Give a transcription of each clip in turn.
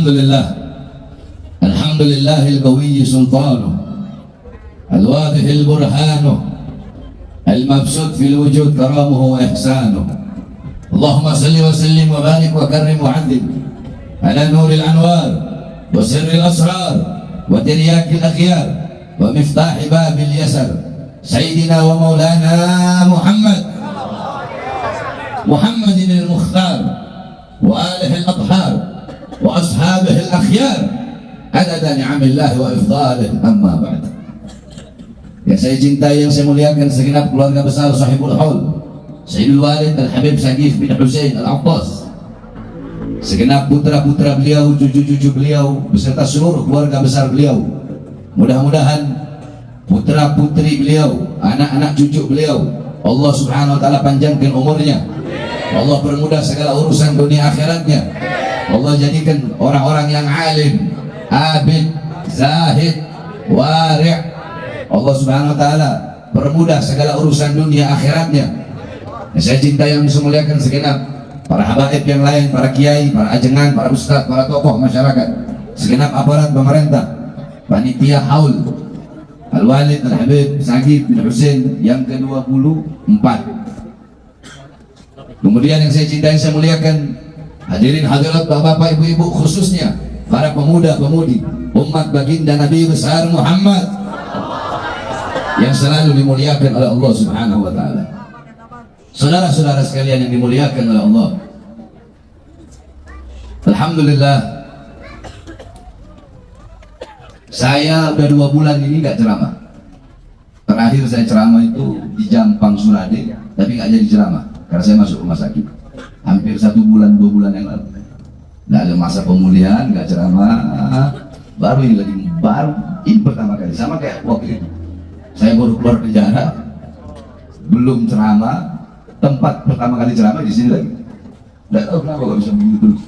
Alhamdulillah, Alhamdulillahil qawiyyi sultanuh, al-wadihil burhanuh, al-mabsut fil wujud karamuhu wa ihsanuh. Allahumma salli wa sallim wa barik wa karrim wa adhim ala nuril anwar wa sirril asrar wa tiryakil akhyar wa miftahi babil yasar Sayyidina wa maulana Muhammadin al-mukhtar wa alihi al-athhar wa ashabihi al-akhyar adada ni'amillah wa ifdalih, amma ba'd. Yang saya cintai, yang saya muliakan segenap keluarga besar sahibul haul, Sayyidul Walid Al-Habib Syagif bin Husain Al-Abbas, segenap putra-putra beliau, cucu-cucu beliau, beserta seluruh keluarga besar beliau. Mudah-mudahan putra-putri beliau, anak-anak cucu beliau, Allah subhanahu wa ta'ala panjangkan umurnya, Allah permudah segala urusan dunia akhiratnya, Allah jadikan orang-orang yang alim, abid, zahid, wari'. Allah subhanahu wa ta'ala permudah segala urusan dunia akhiratnya. Saya cinta yang dimuliakan segenap para habaib yang lain, para kiai, para ajengan, para ustadz, para tokoh masyarakat, segenap aparat pemerintah, panitia haul Al-Walid Al-Habib Syagif bin Husain yang ke-24. Kemudian yang saya cintai, yang saya muliakan, hadirin hadirat bapak-bapak, ibu-ibu, khususnya para pemuda-pemudi umat baginda Nabi besar Muhammad yang selalu dimuliakan oleh Allah subhanahu wa ta'ala. Saudara-saudara sekalian yang dimuliakan oleh Allah, alhamdulillah, saya udah 2 bulan ini nggak ceramah. Terakhir saya ceramah itu di Jampang Surade, tapi nggak jadi ceramah karena saya masuk rumah sakit. Hampir 1 bulan 2 bulan yang lalu. Nggak ada masa pemulihan, nggak ceramah. Baru ini lagi, ini pertama kali, sama kayak waktu itu. Saya baru keluar penjara, belum ceramah. Tempat pertama kali ceramah di sini lagi. Nggak tahu kenapa kok bisa begitu terus.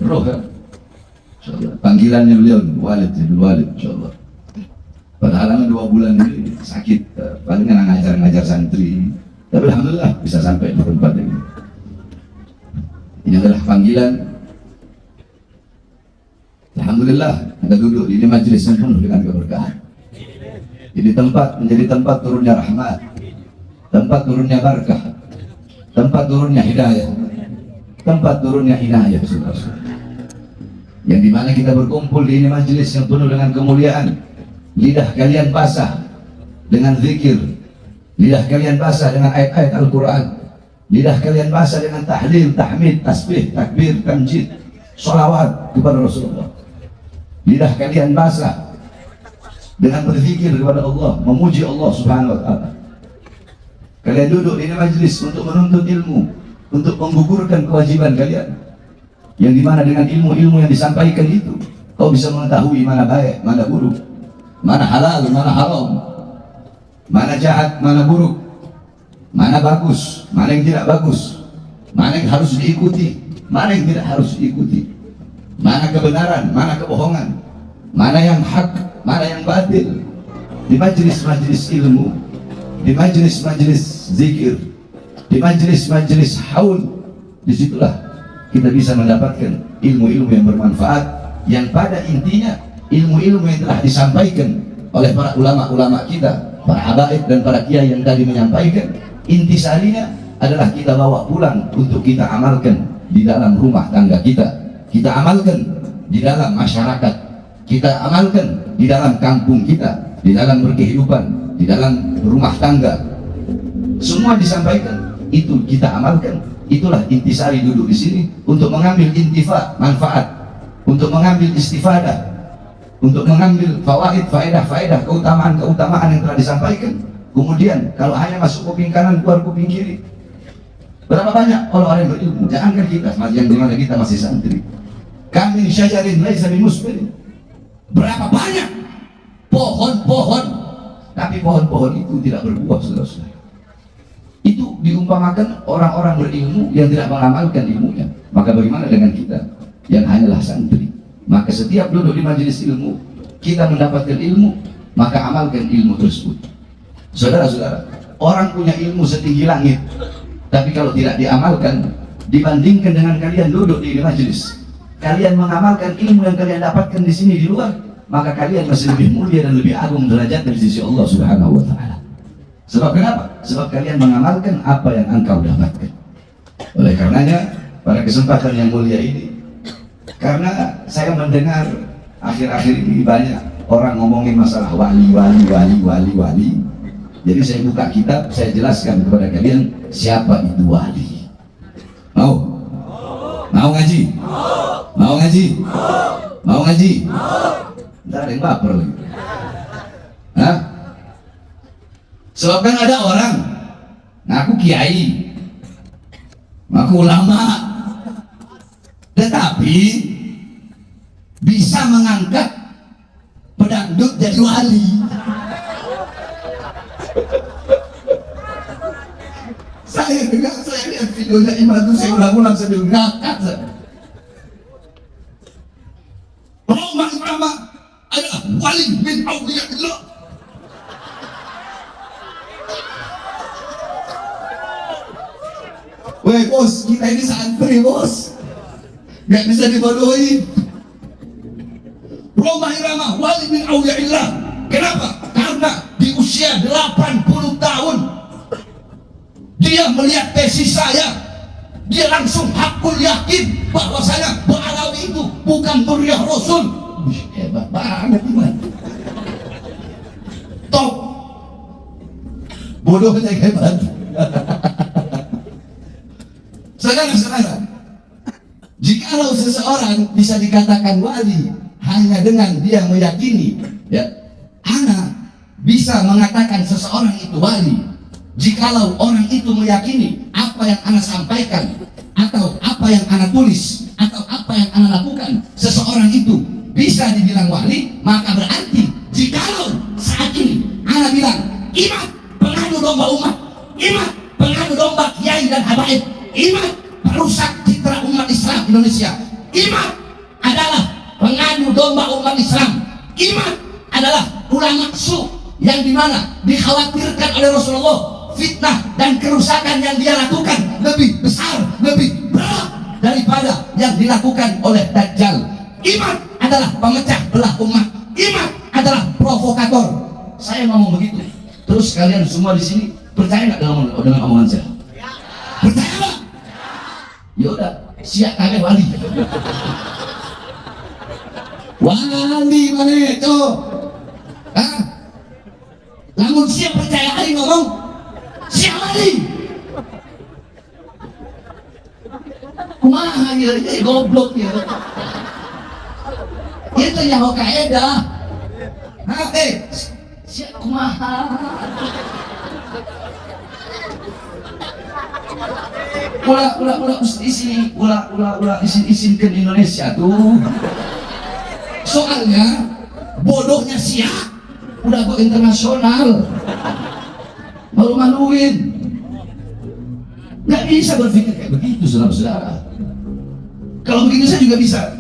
Roh kan? Panggilannya beliau Walid, insyaallah. Padahal 2 bulan ini sakit, paling kan ngajar santri. Tapi alhamdulillah bisa sampai di tempat ini. Ini adalah panggilan. Alhamdulillah kita duduk di majelis yang penuh dengan keberkahan. Ini tempat menjadi tempat turunnya rahmat, tempat turunnya barakah, tempat turunnya hidayah, tempat turunnya inayah, saudara-saudara. Yang dimana kita berkumpul di ini majelis yang penuh dengan kemuliaan. Lidah kalian basah dengan zikir, lidah kalian basah dengan ayat-ayat Al-Quran, lidah kalian basah dengan tahlil, tahmid, tasbih, takbir, tamjid, sholawat kepada Rasulullah. Lidah kalian basah dengan berzikir kepada Allah, memuji Allah subhanahu wa ta'ala. Kalian duduk di majelis untuk menuntut ilmu, untuk menggugurkan kewajiban kalian, yang dimana dengan ilmu-ilmu yang disampaikan itu kau bisa mengetahui mana baik, mana buruk, mana halal, mana haram, mana jahat, mana buruk, mana bagus, mana yang tidak bagus, mana yang harus diikuti, mana yang tidak harus diikuti, mana kebenaran, mana kebohongan, mana yang hak, mana yang batil. Di majelis-majelis ilmu, di majelis-majelis zikir, di majelis-majelis haul, disitulah kita bisa mendapatkan ilmu-ilmu yang bermanfaat, yang pada intinya ilmu-ilmu yang telah disampaikan oleh para ulama-ulama kita, para habaib dan para kiai yang tadi menyampaikan. Intisarinya adalah kita bawa pulang untuk kita amalkan di dalam rumah tangga kita, kita amalkan di dalam masyarakat, kita amalkan di dalam kampung kita, di dalam berkehidupan, di dalam rumah tangga. Semua disampaikan, itu kita amalkan. Itulah intisari duduk di sini untuk mengambil intifa, manfaat, untuk mengambil istifadah, untuk mengambil fawaid, faedah, keutamaan yang telah disampaikan. Kemudian kalau hanya masuk kuping kanan, keluar kuping kiri, berapa banyak orang-orang yang berilmu? Jangankan kita, yang dimana kita masih santri. Kami syajarin laisa bimusbirin. Berapa banyak pohon-pohon, tapi pohon-pohon itu tidak berbuah, saudara-saudara. Itu diumpamakan orang-orang berilmu yang tidak mengamalkan ilmunya. Maka bagaimana dengan kita yang hanyalah santri? Maka setiap duduk di majelis ilmu, kita mendapatkan ilmu, maka amalkan ilmu tersebut. Saudara-saudara, orang punya ilmu setinggi langit, tapi kalau tidak diamalkan, dibandingkan dengan kalian duduk di majelis, kalian mengamalkan ilmu yang kalian dapatkan di sini di luar, maka kalian masih lebih mulia dan lebih agung derajat dari sisi Allah Subhanahu wa taala. Sebab kenapa? Sebab kalian mengamalkan apa yang engkau dapatkan. Oleh karenanya, pada kesempatan yang mulia ini, karena saya mendengar akhir-akhir ini banyak orang ngomongin masalah wali. Jadi saya buka kitab, saya jelaskan kepada kalian siapa itu wali. Mau? Mau ngaji? Mau ngaji? Mau ngaji? Ntar ada yang baper lagi. Hah? Sebab kan ada orang ngaku kiai, ngaku ulama, tetapi bisa mengangkat pedangdut jadi wali. Saya lihat videonya Imam itu, saya ulang-ulang sambil ngakak. Roma Imam adalah wali min awliyaillah. Weh bos, kita ini santri bos, gak bisa dibodohin. Roma Irama wali min awliyaillah. Kenapa? Karena di usia 80 tahun dia melihat tesis saya, dia langsung hakul yakin bahwasanya Ba'alawi itu bukan Duriyah Rasul. Hebat banget Iman. Top. Bodohnya hebat. Saudara-saudara, jikalau seseorang bisa dikatakan wali hanya dengan dia meyakini, ya, ana bisa mengatakan seseorang itu wali jikalau orang itu meyakini apa yang ana sampaikan atau apa yang ana tulis atau apa yang ana lakukan, seseorang itu bisa dibilang wali. Maka berarti jikalau saat ini ana bilang Imam pengadu domba umat, Imam pengadu domba kiai dan habaib, Imam perusak citra umat Islam Indonesia, Imam adalah pengadu domba umat Islam, Imam adalah ulama su yang dimana dikhawatirkan oleh Rasulullah fitnah dan kerusakan yang dia lakukan lebih besar, lebih berat daripada yang dilakukan oleh Dajjal. Imam adalah pemecah belah umat, Imam adalah provokator. Saya ngomong begitu, terus kalian semua di sini percaya nggak dengan omongan saya? Percaya nggak? Yaudah, siap kalian wali. Wali mana itu? Hah? Namun siap percaya kali ngomong siap wali. Kumaha ya, goblok ya. Itu yang kaedah. Hah, siap kumaha. Ulah isin-isinkan Indonesia tuh. Soalnya bodohnya siap udah go internasional, malu-maluin. Nggak bisa berpikir kayak begitu, saudara-saudara. Kalau begitu saya juga bisa.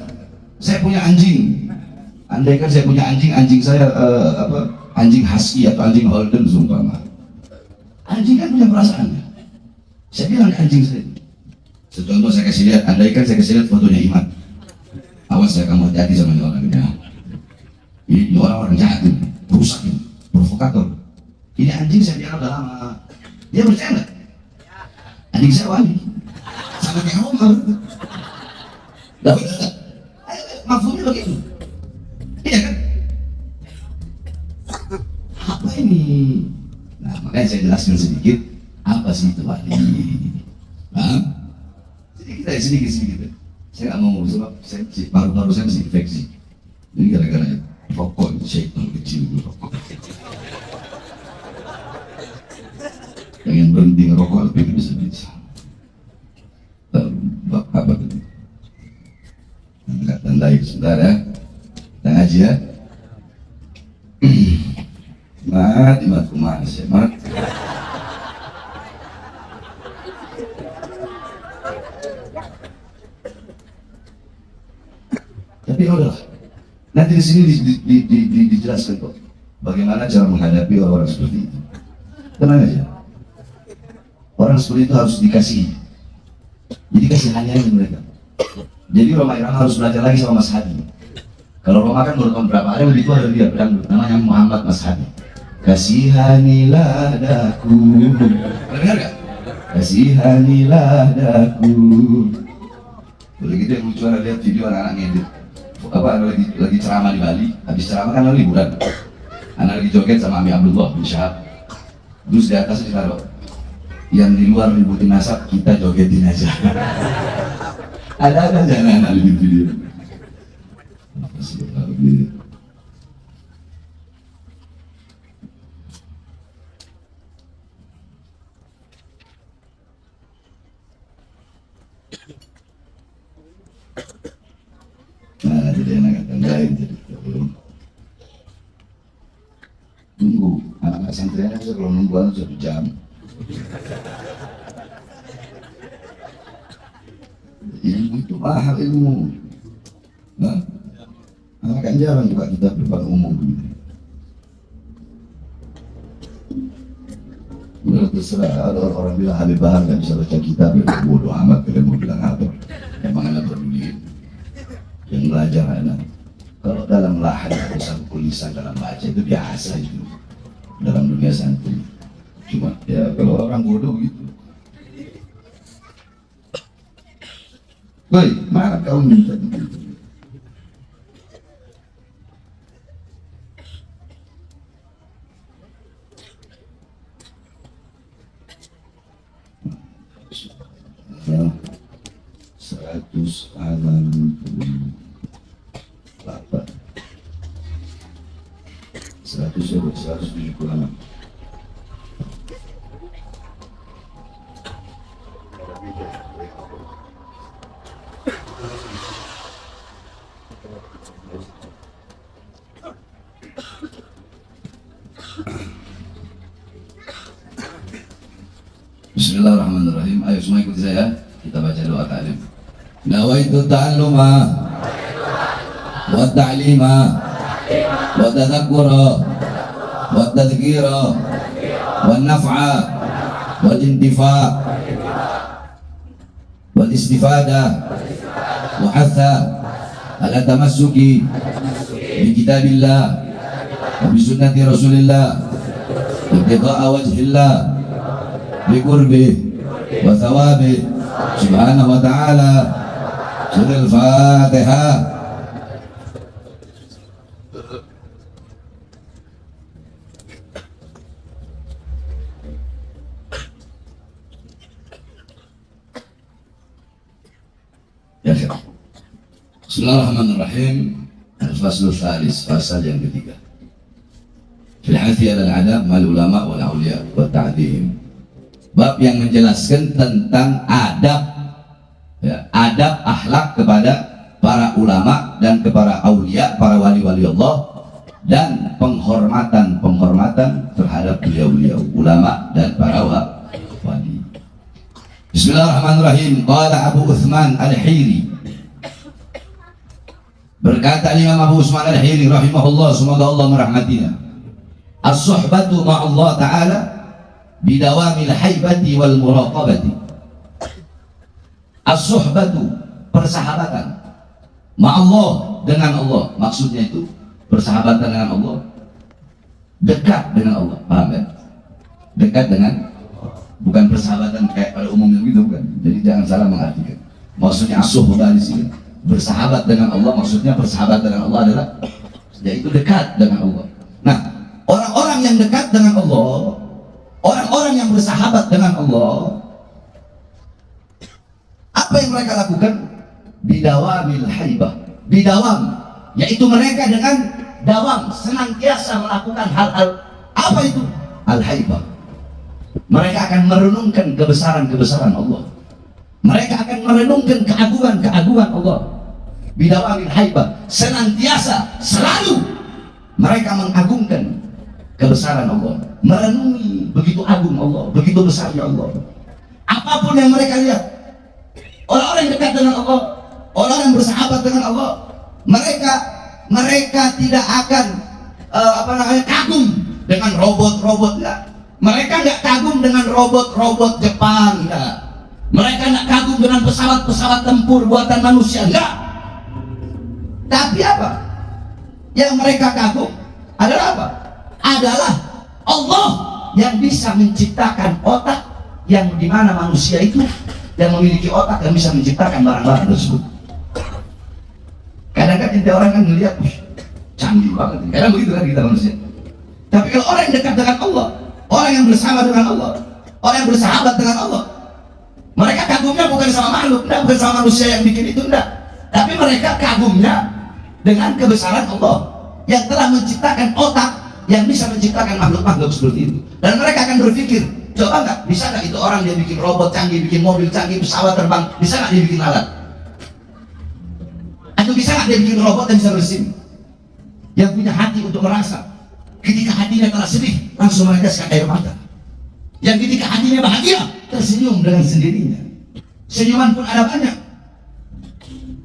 Saya punya anjing. Andai kan saya punya anjing saya anjing husky atau anjing holden seumpama. Anjing kan punya perasaan. Saya bilang ke anjing saya, contoh saya kasih lihat, andai kan saya kasih lihat fotonya Iman. Awas ya, kamu hati-hati sama ini orang ya. Ini orang-orang jahat ini, rusak ini, provokator. Ini anjing saya bilang udah lama. Dia percaya nggak? Anjing saya wali, sama kayak Omar. Maksudnya begitu, iya kan? Apa ini? Nah, makanya saya jelaskan sedikit apa sih itu wali. Nah, sedikit. Saya nggak mau sebab saya paru-paru saya masih infeksi. Ini gara-gara rokok itu, syaitan kecil itu rokok. Pengen berhenti ngerokok lebih bisa. Apa itu? Angkat tandai sebentar ya. Kita ngaji ya. Mat kumas ya, mat. Tapi udah, nanti di sini dijelaskan kok bagaimana cara menghadapi orang-orang seperti itu. Tenang aja. Orang seperti itu harus dikasih. Jadi kasihannya mereka. Jadi Roma Irama harus belajar lagi sama Mas Hadi. Kalau Roma kan baru tahun berapa, ada yang lebih tua dari dia, namanya Muhammad Mas Hadi. Kasihanilah daku. Pernah dengar gak? Kasihanilah daku. Udah gitu yang lucu, ada lihat video anak-anak ngedit lagi ceramah di Bali. Habis ceramah kan liburan, anak lagi joget sama Ami Abdullah bin Syahab. Terus di atas ditaruh, yang di luar ributin nasab, kita jogetin aja. Ada aja anak-anak di video. Nah, jadi anak kata lain jadi tunggu anak-anak santrinya bisa kalau nungguan 1 jam. Ilmu itu mahal ilmu. Nah, kan jarang juga kita depan umum begini. Udah terserah, ada orang bilang Habib Bahar nggak bisa baca kitab, ya bodoh amat, kalian mau bilang apa? Emang anak peduli yang belajar anak. Kalau dalam lahan urusan tulisan dalam baca itu biasa itu dalam dunia santri. Cuma ya kalau orang bodoh gitu. Woi, mana kau minta begitu? Nah, 168 176. Bismillahirrahmanirrahim. Ayo semua ikuti saya. Kita baca doa ta'lim. Nawaitu ta'alluma wa ta'lima wa tadhakkura wa tadhkira wa naf'a wa intifa' wa istifada wa hatha ala tamassuki bi kitabillah wa bi sunnati rasulillah ibtigha'a wajhillah bi qurbi wa thawabi subhanahu wa ta'ala. Surah Al-Fatihah. Ya, Bismillahirrahmanirrahim. Al-Faslul Tsalis, pasal yang ketiga. Fil hathi al-adab mal ulama wal auliya wa ta'dhim. Bab yang menjelaskan tentang adab, ya, adab akhlak kepada para ulama dan kepada aulia, para wali-wali Allah, dan penghormatan terhadap beliau-beliau ulama dan para wali. Bismillahirrahmanirrahim. Qala Abu Uthman Al-Hiri, berkata Imam Abu Uthman Al-Hiri rahimahullah, semoga Allah merahmatinya, as-suhbatu ma'allah ta'ala bidawamil haibati wal muraqabati. As-suhbatu, persahabatan, ma'allah, dengan Allah. Maksudnya itu persahabatan dengan Allah, dekat dengan Allah, paham kan? Dekat dengan, bukan persahabatan kayak pada umumnya gitu, bukan. Jadi jangan salah mengartikan. Maksudnya as-suhbah di sini bersahabat dengan Allah, maksudnya persahabatan dengan Allah adalah yaitu dekat dengan Allah. Nah, orang-orang yang dekat dengan Allah, orang-orang yang bersahabat dengan Allah, apa yang mereka lakukan? Bidawamil haibah, bidawam, yaitu mereka dengan dawam, senantiasa melakukan hal-hal, apa itu? Al-haibah. Mereka akan merenungkan kebesaran-kebesaran Allah. Mereka akan merenungkan keagungan-keagungan Allah. Bidawamil haibah, senantiasa, selalu mereka mengagungkan kebesaran Allah, merenungi begitu agung Allah, begitu besarnya Allah. Apapun yang mereka lihat, orang-orang yang dekat dengan Allah, orang yang bersahabat dengan Allah, mereka tidak akan kagum dengan robot-robot, enggak. Mereka nggak kagum dengan robot-robot Jepang, enggak. Mereka tidak kagum dengan pesawat-pesawat tempur buatan manusia, enggak. Tapi apa yang mereka kagum adalah apa? Adalah Allah yang bisa menciptakan otak, yang dimana manusia itu yang memiliki otak yang bisa menciptakan barang-barang tersebut. Kadang-kadang kita orang kan melihat canggih banget, kadang begitu kan kita manusia. Tapi kalau orang yang dekat dengan Allah, orang yang bersama dengan Allah, orang yang bersahabat dengan Allah, mereka kagumnya bukan sama makhluk, enggak, bukan sama manusia yang bikin itu, enggak. Tapi mereka kagumnya dengan kebesaran Allah yang telah menciptakan otak yang bisa menciptakan makhluk-makhluk seperti itu. Dan mereka akan berpikir, coba enggak, bisa enggak itu orang dia bikin robot canggih, bikin mobil canggih, pesawat terbang, bisa enggak dia bikin alat? Atau bisa enggak dia bikin robot yang bisa bersin? Yang punya hati untuk merasa. Ketika hatinya telah sedih, langsung meneteskan air mata. Yang ketika hatinya bahagia, tersenyum dengan sendirinya. Senyuman pun ada banyak,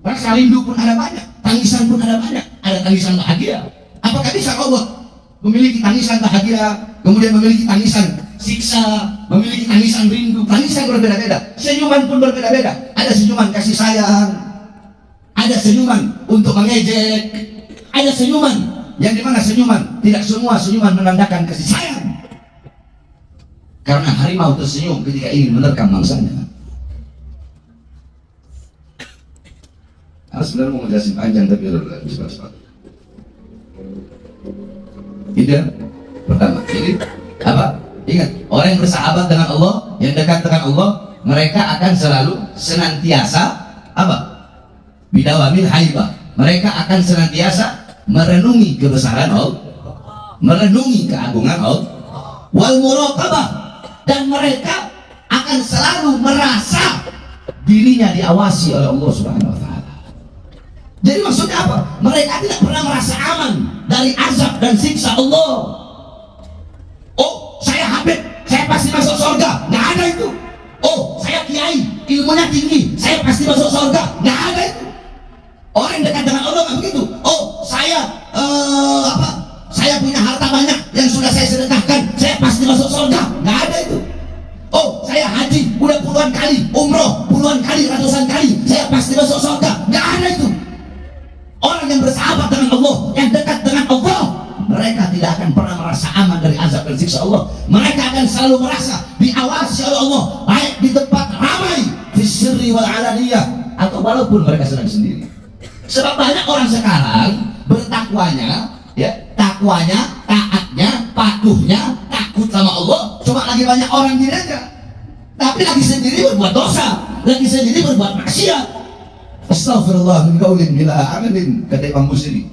rasa rindu pun ada banyak, tangisan pun ada banyak. Ada tangisan bahagia. Apakah bisa robot memiliki tangisan bahagia, kemudian memiliki tangisan siksa, memiliki tangisan rindu? Tangisan berbeda-beda, senyuman pun berbeda-beda. Ada senyuman kasih sayang, ada senyuman untuk mengejek, ada senyuman yang dimana senyuman, tidak semua senyuman menandakan kasih sayang. Karena harimau tersenyum ketika ingin menerkam mangsanya. Sebenarnya mau ngejelasin panjang tapi udah cepat-cepat. Itu pertama. Jadi apa? Ingat, orang yang bersahabat dengan Allah, yang dekat dengan Allah, mereka akan selalu senantiasa apa? Bidawamil haibah. Mereka akan senantiasa merenungi kebesaran Allah, merenungi keagungan Allah, wal muraqabah, dan mereka akan selalu merasa dirinya diawasi oleh Allah Subhanahu wa taala. Jadi maksudnya apa? Mereka tidak pernah merasa aman dari azab dan siksa Allah. Oh, saya habib, saya pasti masuk surga. Nggak ada itu. Oh, saya kiai, ilmunya tinggi, saya pasti masuk surga. Nggak ada itu. Orang yang dekat dengan Allah nggak begitu. Oh, saya saya punya harta banyak yang sudah saya sedekahkan, saya pasti masuk surga. Nggak ada itu. Oh, saya haji udah puluhan kali, umroh puluhan kali, ratusan kali, saya pasti masuk surga. Nggak ada itu. Orang yang bersahabat dengan Allah, yang dekat dengan Allah, mereka tidak akan pernah merasa aman dari azab dan siksa Allah. Mereka akan selalu merasa diawasi oleh Allah, baik di tempat ramai, fi sirri wal alaniyah, atau walaupun mereka sedang sendiri. Sebab banyak orang sekarang bertakwanya, ya, takwanya, taatnya, patuhnya, takut sama Allah, cuma lagi banyak orang gini aja. Tapi lagi sendiri berbuat dosa, lagi sendiri berbuat maksiat. Astaghfirullah min qaulin bila amalin, kata Imam Busiri.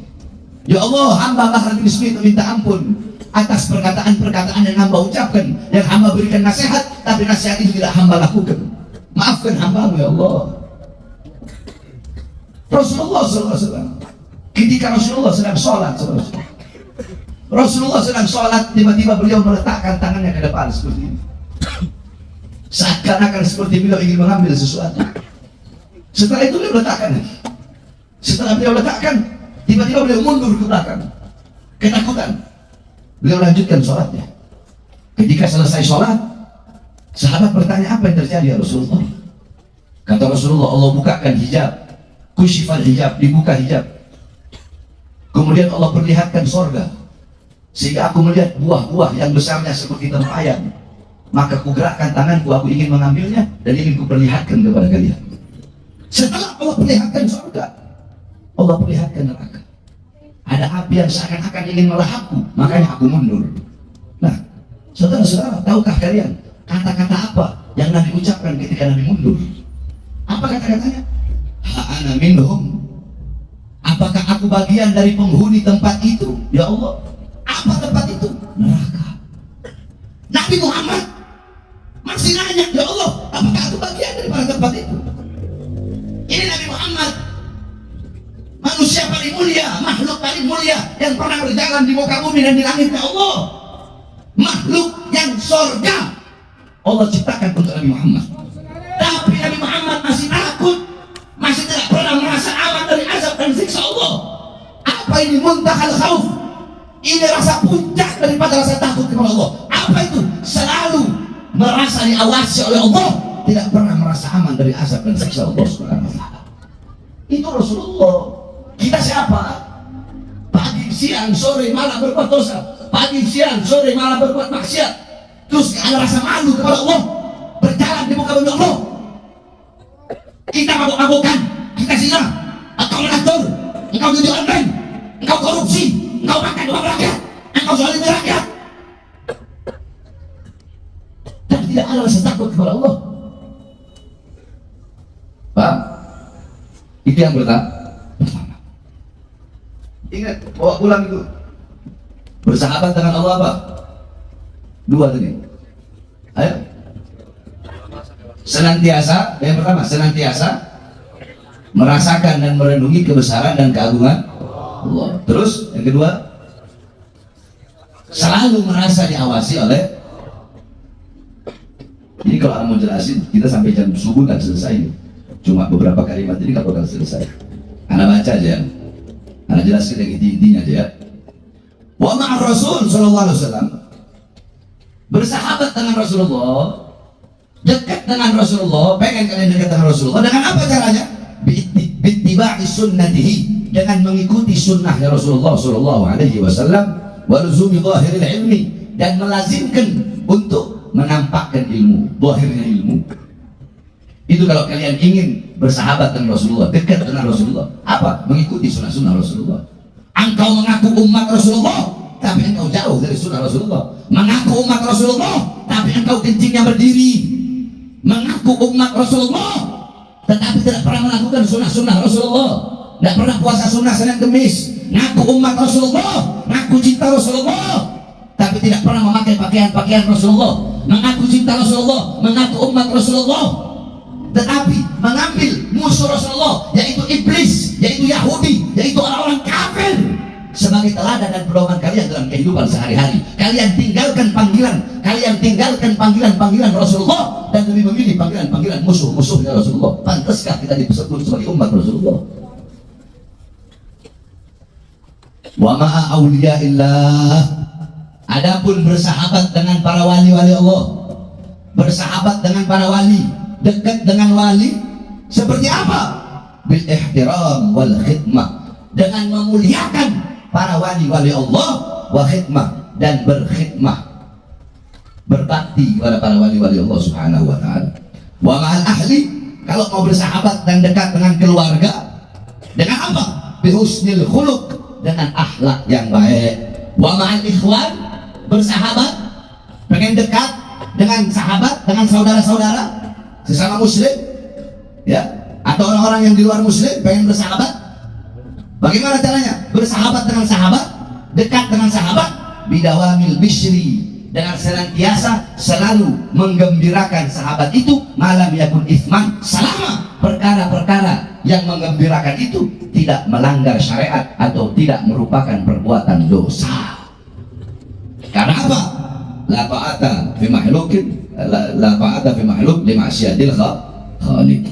Ya Allah, hamba lahir bismi itu minta ampun atas perkataan-perkataan yang hamba ucapkan, yang hamba berikan nasihat, tapi nasihat itu tidak hamba lakukan. Maafkan hambamu ya Allah. Rasulullah SAW, ketika Rasulullah sedang sholat, Rasulullah sedang sholat, tiba-tiba beliau meletakkan tangannya ke depan seperti ini, seakan-akan seperti beliau ingin mengambil sesuatu. Setelah itu beliau letakkan lagi. Setelah beliau letakkan, tiba-tiba beliau mundur ke belakang, ketakutan. Beliau lanjutkan sholatnya. Ketika selesai sholat, sahabat bertanya, apa yang terjadi ya Rasulullah? Kata Rasulullah, Allah bukakan hijab, kusyifal hijab, dibuka hijab. Kemudian Allah perlihatkan sorga, sehingga aku melihat buah-buah yang besarnya seperti tempayan. Maka kugerakkan tanganku, aku ingin mengambilnya dan ingin kuperlihatkan kepada kalian. Setelah Allah perlihatkan surga, Allah perlihatkan neraka. Ada api yang seakan-akan ingin melahapku, makanya aku mundur. Nah, saudara-saudara, tahukah kalian kata-kata apa yang Nabi ucapkan ketika Nabi mundur? Apa kata-katanya? Ha'ana minhum. Apakah aku bagian dari penghuni tempat itu? Ya Allah, apa tempat itu? Neraka. Nabi Muhammad masih nanya, ya Allah, apakah aku bagian dari tempat itu? Ini Nabi Muhammad, manusia paling mulia, makhluk paling mulia yang pernah berjalan di muka bumi dan di langitnya Allah. Makhluk yang surga Allah ciptakan untuk Nabi Muhammad. Tapi Nabi Muhammad masih takut, masih tidak pernah merasa aman dari azab dan siksa Allah. Apa ini muntahal khauf? Ini rasa puncak daripada rasa takut kepada Allah. Apa itu? Selalu merasa diawasi oleh Allah, tidak pernah merasa aman dari azab dan siksa Allah Subhanahu wa taala. Itu Rasulullah. Kita siapa? Pagi, siang, sore, malam berbuat dosa. Pagi, siang, sore, malam berbuat maksiat. Terus ada rasa malu kepada Allah, berjalan di muka bumi Allah. Kita mabuk-mabukan, kita zina, engkau mengatur, engkau judi online, engkau korupsi, engkau makan uang rakyat, engkau zalimi rakyat. Dan tidak ada rasa takut kepada Allah. Paham? Itu yang pertama. Ingat, bawa pulang itu. Bersahabat dengan Allah apa? Dua tadi. Ayo. Senantiasa, yang pertama, senantiasa merasakan dan merenungi kebesaran dan keagungan Allah. Terus, yang kedua, selalu merasa diawasi oleh. Ini kalau mau jelasin, kita sampai jam subuh nggak selesai. Cuma beberapa kalimat ini nggak bakal selesai. Anda baca aja, Anda jelaskan yang intinya aja ya. Wa ma'ar Rasul sallallahu alaihi wasallam, bersahabat dengan Rasulullah, dekat dengan Rasulullah, pengen kalian dekat dengan Rasulullah. Dengan apa caranya? Bittiba'i sunnatihi, dengan mengikuti sunnahnya Rasulullah sallallahu alaihi wasallam, wa luzumi zahiril ilmi, dan melazimkan untuk menampakkan ilmu, zahirnya ilmu. Itu kalau kalian ingin bersahabat dengan Rasulullah, dekat dengan Rasulullah, apa? Mengikuti sunnah-sunnah Rasulullah. Engkau mengaku umat Rasulullah, tapi engkau jauh dari sunnah Rasulullah. Mengaku umat Rasulullah, tapi engkau kencingnya berdiri. Mengaku umat Rasulullah, tetapi tidak pernah melakukan sunnah-sunnah Rasulullah. Tidak pernah puasa sunnah Senin Kemis. Ngaku umat Rasulullah, ngaku cinta Rasulullah, tapi tidak pernah memakai pakaian-pakaian Rasulullah. Mengaku cinta Rasulullah, mengaku umat Rasulullah, tetapi mengambil musuh Rasulullah, yaitu iblis, yaitu Yahudi, yaitu orang-orang kafir, sebagai teladan dan pedoman kalian dalam kehidupan sehari-hari. Kalian tinggalkan panggilan Rasulullah dan lebih memilih panggilan musuh-musuhnya Rasulullah. Pantaskah kita disebut sebagai umat Rasulullah? Wa ma'a awliyaillah, adapun bersahabat dengan para wali-wali Allah, bersahabat dengan para wali, dekat dengan wali, seperti apa? Bil ihtiram wal khidmah, dengan memuliakan para wali-wali Allah, wa khidmah, dan berkhidmah, berbakti kepada para wali-wali Allah Subhanahu wa taala. Wa ma'al ahli, kalau mau bersahabat dan dekat dengan keluarga, dengan apa? Bihusnil khuluq, dengan akhlak yang baik. Wa ma'al ikhwan, bersahabat, pengen dekat dengan sahabat, dengan saudara-saudara sesama muslim, ya, atau orang-orang yang di luar muslim pengen bersahabat. Bagaimana caranya? Bersahabat dengan sahabat, dekat dengan sahabat, bidawamil bishri, dengan senantiasa selalu menggembirakan sahabat itu, malam yakun ithman, selama perkara-perkara yang menggembirakan itu tidak melanggar syariat atau tidak merupakan perbuatan dosa. Karena apa? La ta'ata fi makhluqin, la ta'ata fi makhluq li ma'siyatil khaliq.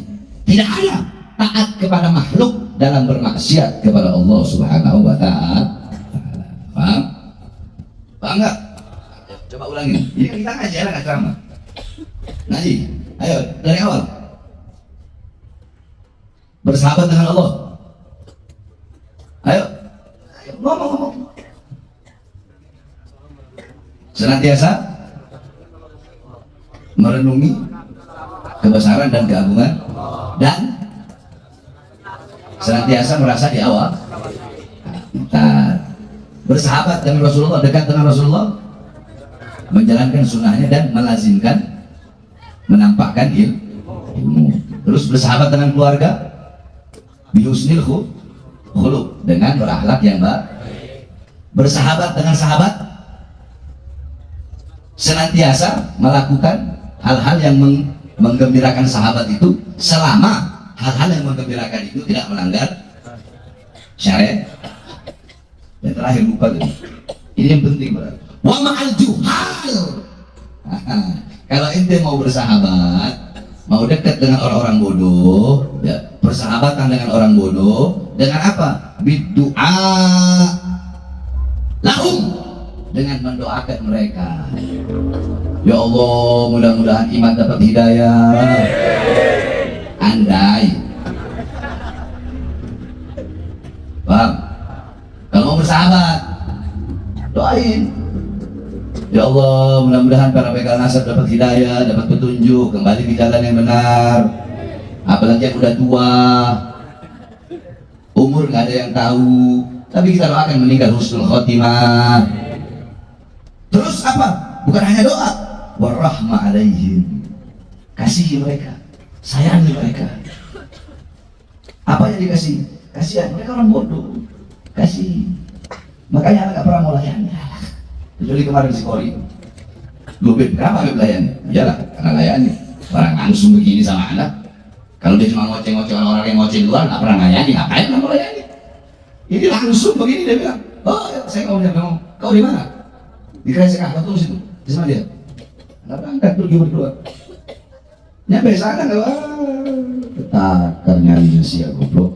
Tidak ada taat kepada makhluk dalam bermaksiat kepada Allah Subhanahu wa taala. Paham? Paham enggak? Coba ulangin. Ini kita ngaji, enggak ceramah. Ngaji. Ayo dari awal. Bersahabat dengan Allah. Ayo. Ngomong. Senantiasa merenungi kebesaran dan keagungan, dan senantiasa merasa di awal. Bersahabat dengan Rasulullah, dekat dengan Rasulullah, menjalankan sunnahnya dan melazimkan menampakkan ilmu. Terus bersahabat dengan keluarga, bihusnil khuluq, dengan berakhlak yang baik. Bersahabat dengan sahabat, senantiasa melakukan hal-hal yang menggembirakan sahabat itu, selama hal-hal yang menggembirakan itu tidak melanggar syariat. Yang terakhir lupa tuh. Ini yang penting, berarti. Wa ma'al juhal. Kalau ente mau bersahabat, mau dekat dengan orang-orang bodoh, ya, persahabatan dengan orang bodoh, dengan apa? Biddu'a lahum, dengan mendoakan mereka. Ya Allah, mudah-mudahan Iman dapat hidayah. Andai, paham? Kalau mau bersahabat, doain. Ya Allah, mudah-mudahan para pegang nasab dapat hidayah, dapat petunjuk, kembali di jalan yang benar. Apalagi yang udah tua, umur nggak ada yang tahu, tapi kita doakan meninggal husnul khotimah. Terus apa? Bukan hanya doa, warahmah alaihim, kasihi mereka, sayangi mereka. Apa yang dikasih? Kasihan, mereka orang bodoh. Kasih. Makanya anak gak pernah mau layani. Kecuali kemarin si Kori. Lu Beb, kenapa Beb layani? Iyalah, karena layani. Orang langsung begini sama anak. Kalau dia cuma ngoceh-ngoceh orang-orang yang ngoceh luar, gak pernah layani. Ngapain gak mau layani? Ini langsung begini dia bilang, oh saya ngomong, kau di mana? Di Kresek Ahmad tuh situ. Di sana dia. Nggak berangkat pergi berdua. Nyampe sana nggak, takar nyari sia goblok.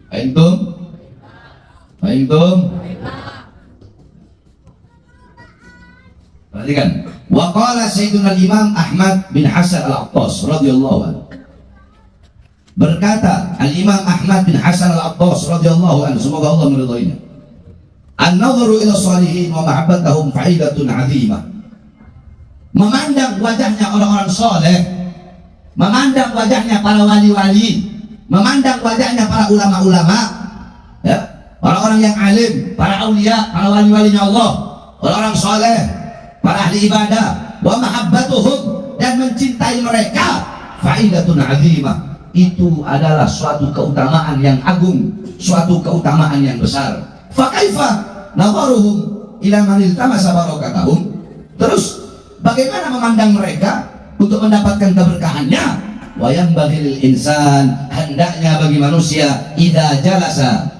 Aintum, perhatikan. Wa qala Sayyiduna Imam Ahmad bin Hasan Al-Attas radhiyallahu anhu. Berkata Al-Imam Ahmad bin Hasan Al-Attas radhiyallahu anhu, semoga Allah meridhoinya. An-nadharu ila shalihin wa mahabbatahum fa'idatun 'azimah. Memandang wajahnya orang-orang soleh, memandang wajahnya para wali-wali, memandang wajahnya para ulama-ulama, ya, orang-orang yang alim, para aulia, para wali-walinya Allah, orang-orang soleh, para ahli ibadah, wa mahabbatuhum, dan mencintai mereka, fa'idatun 'azimah. Itu adalah suatu keutamaan yang agung, suatu keutamaan yang besar. Fakaifa nawaruhum ila man iltamasa barakatahum. Terus bagaimana memandang mereka untuk mendapatkan keberkahannya? Wa yanbaghi lil insan, hendaknya bagi manusia, idza jalasa,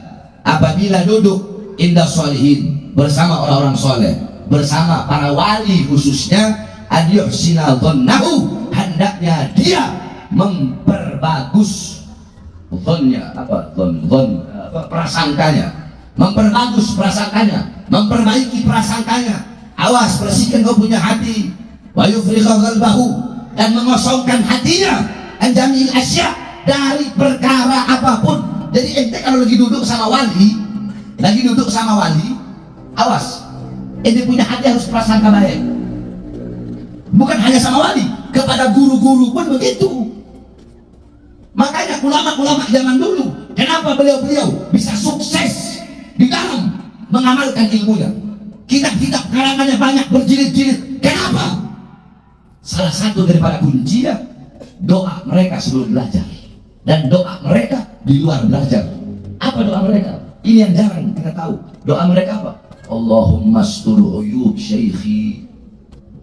apabila duduk inda sholihin, bersama orang-orang soleh, bersama para wali khususnya, an yuhsina dhannahu, hendaknya dia memperbagus dhonnya, prasangkanya, memperbagus prasangkanya, memperbaiki prasangkanya. Awas, bersihkan kau punya hati, wa yufrigha qalbahu, dan mengosongkan hatinya an jamil asya, dari perkara apapun. Jadi ente kalau lagi duduk sama wali, awas, ente punya hati harus prasangka baik. Bukan hanya sama wali, kepada guru-guru pun begitu. Makanya ulama-ulama zaman dulu, kenapa beliau-beliau bisa sukses di dalam mengamalkan ilmunya? Kitab-kitab karangannya banyak, berjilid-jilid. Kenapa? Salah satu daripada kuncinya, doa mereka sebelum belajar dan doa mereka di luar belajar. Apa doa mereka? Ini yang jarang kita tahu. Doa mereka apa? Allahumma astur uyub syaikhi,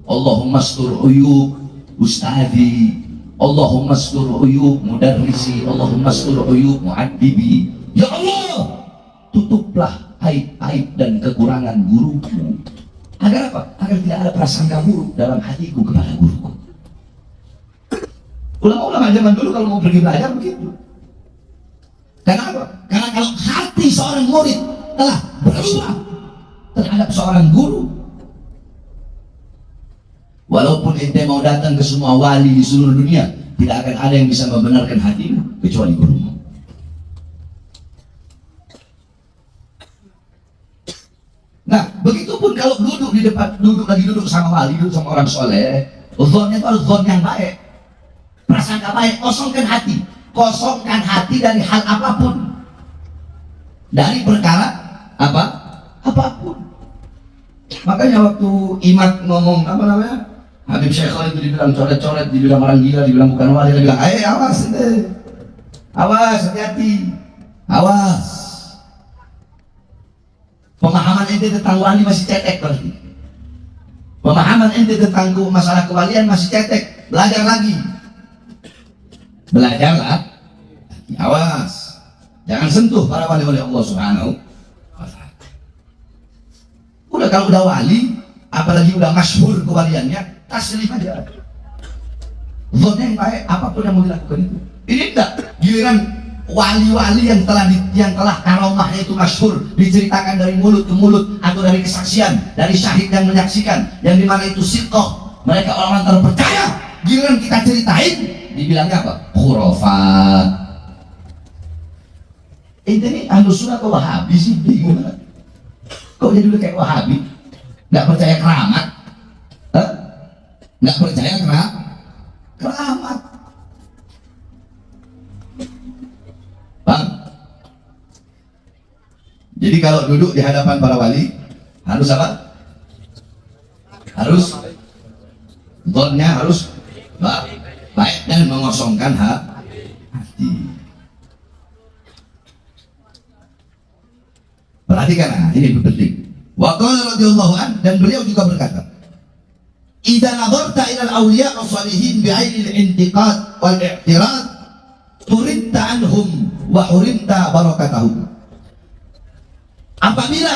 Allahumma astur uyub ustadzi, Allahumma astur uyub mudarrisi, Allahumma astur uyub muaddibi. Ya Allah, tutuplah aib-aib dan kekurangan guruku. Agar apa? Agar tidak ada prasangka buruk dalam hatiku kepada guruku. Ulama-ulama zaman dulu kalau mau pergi belajar begitu. Karena apa? Karena kalau hati seorang murid telah berubah terhadap seorang guru, walaupun ente mau datang ke semua wali di seluruh dunia, tidak akan ada yang bisa membenarkan hatimu kecuali gurumu. Nah, begitupun kalau duduk di depan, duduk sama wali, duduk sama orang soleh, zonnya itu harus zon yang baik, prasangka baik. Kosongkan hati dari hal apapun, dari perkara apapun. Makanya waktu Imat ngomong apa namanya, Habib Syekh Khalid itu dibilang coret-coret, dibilang orang gila, dibilang bukan wali, dia bilang, awas ente, awas, hati-hati, awas. Pemahaman ente tentang wali masih cetek berarti. Pemahaman ente tentang masalah kewalian masih cetek. Belajar lagi. Belajarlah. Awas. Jangan sentuh para wali-wali Allah Subhanahu wa ta'ala. Udah kalau udah wali, apalagi udah masyhur kewaliannya, taslim aja. Zonnya yang baik, apapun yang mau dilakukan itu. Ini enggak, giliran wali-wali yang telah karomahnya itu masyhur, diceritakan dari mulut ke mulut atau dari kesaksian dari syahid yang menyaksikan, yang dimana itu siqoh, mereka orang-orang terpercaya. Giliran kita ceritain dibilangnya apa? Khurafat. Ini Ahlus Sunnah atau Wahabi sih? Bingung banget. Kok jadi udah kayak Wahabi? Nggak percaya keramat? Nggak percaya keramat? Bang. Jadi kalau duduk di hadapan para wali harus apa? Harus zonnya harus baik dan mengosongkan hati. Perhatikan, ini penting. Wa qala radhiyallahu an, dan beliau juga berkata, "Idza nadarta ila al-awliya as-salihin bi'ainil intiqad wal i'tirad, turidta anhum wa hurimta barakatahum." Apabila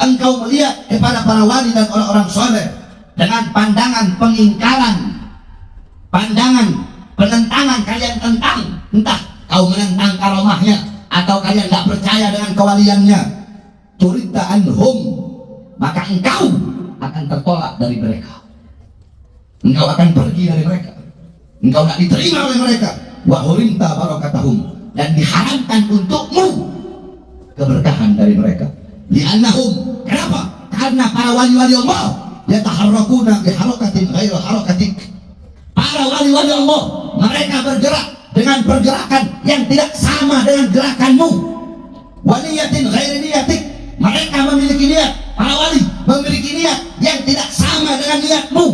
engkau melihat kepada para wali dan orang-orang soleh dengan pandangan pengingkaran, pandangan penentangan, kalian tentang, entah kau menentang karomahnya atau kalian tidak percaya dengan kewaliannya, turita anhum, maka engkau akan tertolak dari mereka, engkau akan pergi dari mereka, engkau tidak diterima oleh mereka. Wa hurimta barakatahum, dan diharamkan untukmu keberkahan dari mereka. Li'annahum, kenapa? Karena para wali-wali Allah yataharrakuna biharakatin ghairu harakatik. Para wali-wali Allah, mereka bergerak dengan pergerakan yang tidak sama dengan gerakanmu. Waliyatin ghairi niyatik, mereka memiliki niat, para wali memiliki niat yang tidak sama dengan niatmu.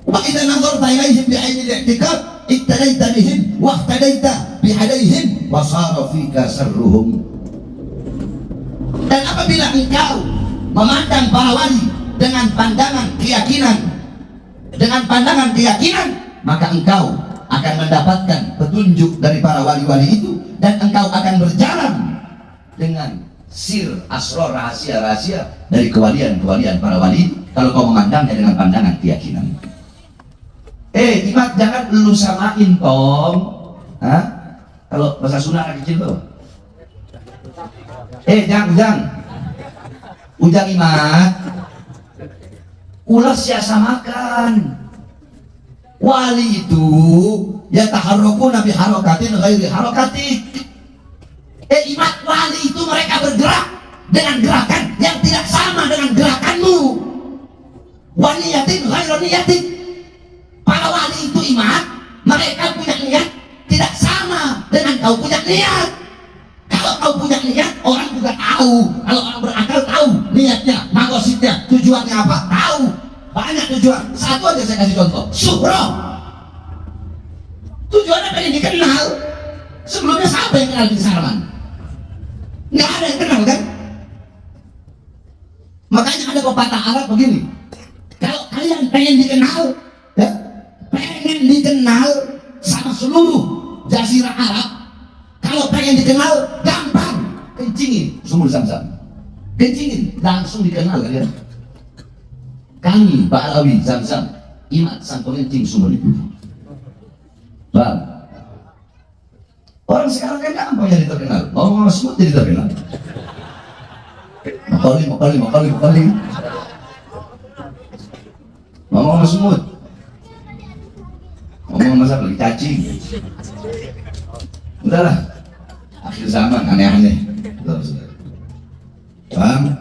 Wa idza nazarta ilaihim bi'ainil i'tikad ittadaita bihim wa ihtadaita bihadaihim wa sara fika sarruhum. Dan apabila engkau memandang para wali dengan pandangan keyakinan, maka engkau akan mendapatkan petunjuk dari para wali-wali itu, dan engkau akan berjalan dengan sir asrar, rahasia-rahasia dari kewalian-kewalian para wali itu, kalau kau memandangnya dengan pandangan keyakinan. Imat, jangan lu samain tong. Kalau bahasa Sunda anak kecil tuh, ujang Imat, ulas ya samakan. Wali itu ya taharrukuna bi harakatin ghairi harakatik. Imat, wali itu mereka bergerak dengan gerakan yang tidak sama dengan gerakanmu. Waliyatin ghairu niyatik. Para wali itu Imat, mereka punya niat tidak sama dengan kau punya niat. Kalau kau punya niat, orang juga tahu. Kalau orang berakal tahu niatnya, maksudnya, tujuannya apa, tahu. Banyak tujuan. Satu aja saya kasih contoh, syuhroh. Tujuannya pengen dikenal. Sebelumnya siapa yang kenal Bin Sarman? Nggak ada yang kenal kan? Makanya ada pepatah Arab begini, kalau kalian pengen dikenal, ya, pengen dikenal sama seluruh jazirah Arab, kalau pengen dikenal gampang, kencingin sumur Zam-Zam, kencingin langsung dikenal kalian. Kami Ba'alawi Zam-Zam, Imat sang pengencing sumur itu. Bang, orang sekarang kan gampang jadi terkenal, ngomong semut jadi terkenal. Makali. Ngomong semut, ngomong masa lagi cacing. Udahlah, akhir zaman aneh-aneh. Paham?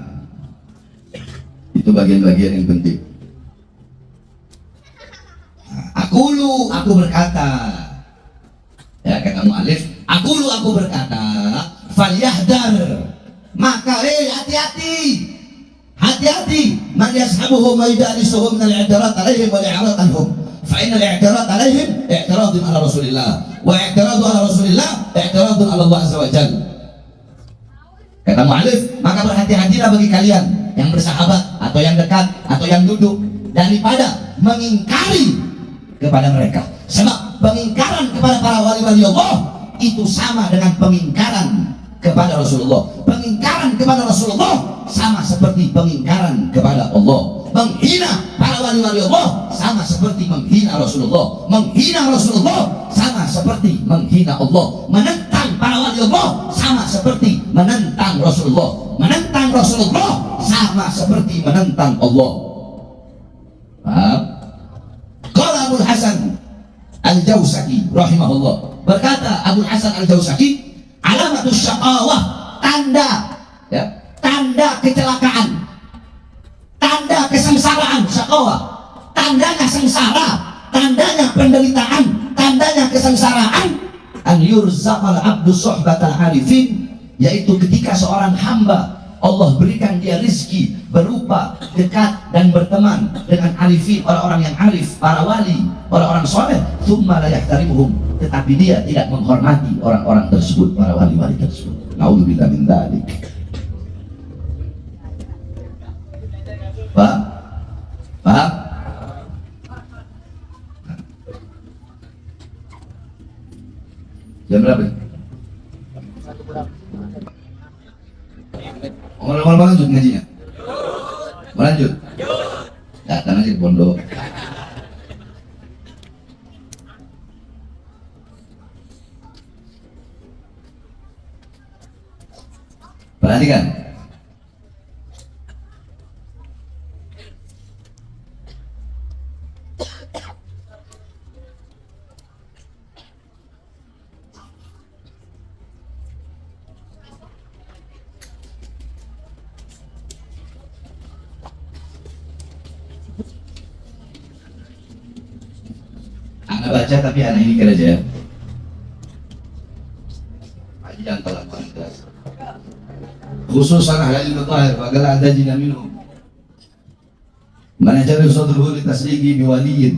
Itu bagian-bagian yang penting. Aku berkata, ya kata mu'alif, aku berkata, falyahdar, maka hati-hati, man yashabuhum wa yajlisuhum min al-i'tirad alaihim wa al-i'rad anhum. Fa inna al-i'tirad alaihim i'tiradun ala Rasulillah, wa i'tiradu ala Rasulillah i'tiradun ala Allah azza wa jalla. Kata mu'alif, maka berhati-hatilah bagi kalian yang bersahabat atau yang dekat atau yang duduk daripada mengingkari kepada mereka. Sebab pengingkaran kepada para wali-wali Allah itu sama dengan pengingkaran kepada Rasulullah. Pengingkaran kepada Rasulullah sama seperti pengingkaran kepada Allah. Menghina para wali-wali Allah sama seperti menghina Rasulullah. Menghina Rasulullah sama seperti menghina Allah. Menentang para wali Allah sama seperti menentang Rasulullah. Menentang Rasulullah sama seperti menentang Allah. Paham? Qala Abul Hasan Al-Jauzaki rahimahullah, berkata Abul Hasan Al-Jauzaki, alamatus syaqawah, tanda ya, tanda kecelakaan, tanda kesengsaraan, syaqawah tandanya sengsara, tandanya penderitaan, tandanya kesengsaraan, an yurzaqal abdu suhbatal arifin, yaitu ketika seorang hamba Allah berikan dia rizki berupa dekat dan berteman dengan arifin, orang-orang yang arif, para wali, orang-orang soleh, thumma la yahtarimuhum, tetapi dia tidak menghormati orang-orang tersebut, para wali-wali tersebut. Naudzubillah min dzalik. Paham? Paham? Jam berapa? Mau lanjut ngajinya? Mau lanjut? Datang aja ke pondok. Perhatikan. Anak baca tapi anak ini kira aja. Jangan telat banget. Khususan ahli ilmu tahir, faqala adajina minhum. Man ajara sadruhu li tasdiqi bi waliyyin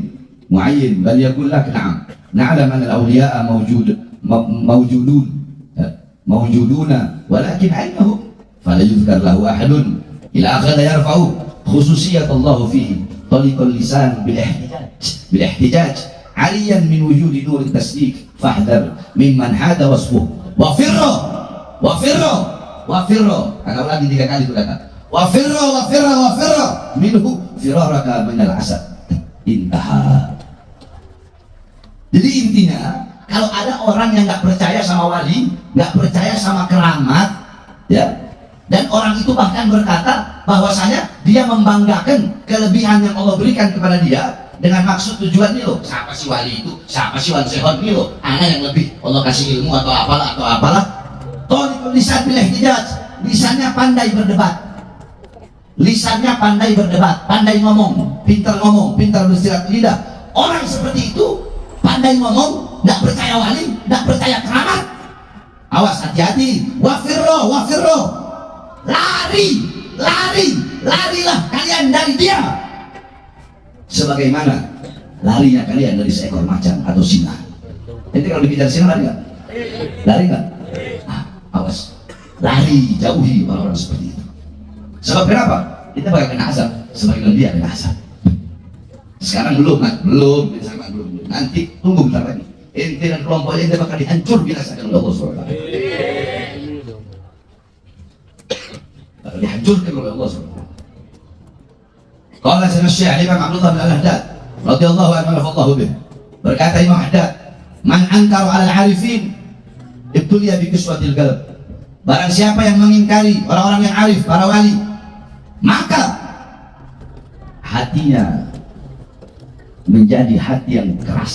mu'ayyin bal yaqul lak na'am. Na'lam an al-awliya'a mawjuduna walakin 'ainahum fala yuzkar lahu ahadun ila akhir yarfa'u khususiyat Allah fihi tariqul lisan bil ihtijaj 'aliyan min wujudi nur at-tasdiq fahdhar mimman hada wasfuhu wa firro, kata lagi 3 kali itu kata wa firro minhu firaraka minal asad. Intaha. Jadi intinya, kalau ada orang yang nggak percaya sama wali, nggak percaya sama keramat, ya, dan orang itu bahkan berkata bahwasanya dia membanggakan kelebihan yang Allah berikan kepada dia dengan maksud tujuan ini loh, siapa sih wali itu, siapa sih wali sehon ini loh, anak yang lebih Allah kasih ilmu atau apalah. Toliqul lisan bil ihtijaj, lisannya pandai berdebat, pandai ngomong, pintar bersilat lidah. Orang seperti itu pandai ngomong, nggak percaya wali, nggak percaya keramat. Awas, hati-hati. Wafirro, larilah kalian dari dia, sebagaimana larinya kalian dari seekor macan atau singa. Nanti kalau dikejar singa lari nggak? Awas, lari, jauhi orang-orang seperti itu. Sebab kenapa? Kita bakal kena azab sebagaimana dia kena azab. Sekarang belum. Nanti tunggu bentar lagi. Ente dan kelompok ente bakal dihancur binasakan oleh Allah SWT. Bakal dihancurkan oleh Allah SWT. Qala Syekh Imam Abdullah bin Al-Haddad radhiyallahu anhu wa radallahu bih. Berkata Imam Haddad, man ankara 'ala al-'arifin ibtuliya bi kiswatil qalb. Barang siapa yang mengingkari orang-orang yang arif, para wali, maka hatinya menjadi hati yang keras.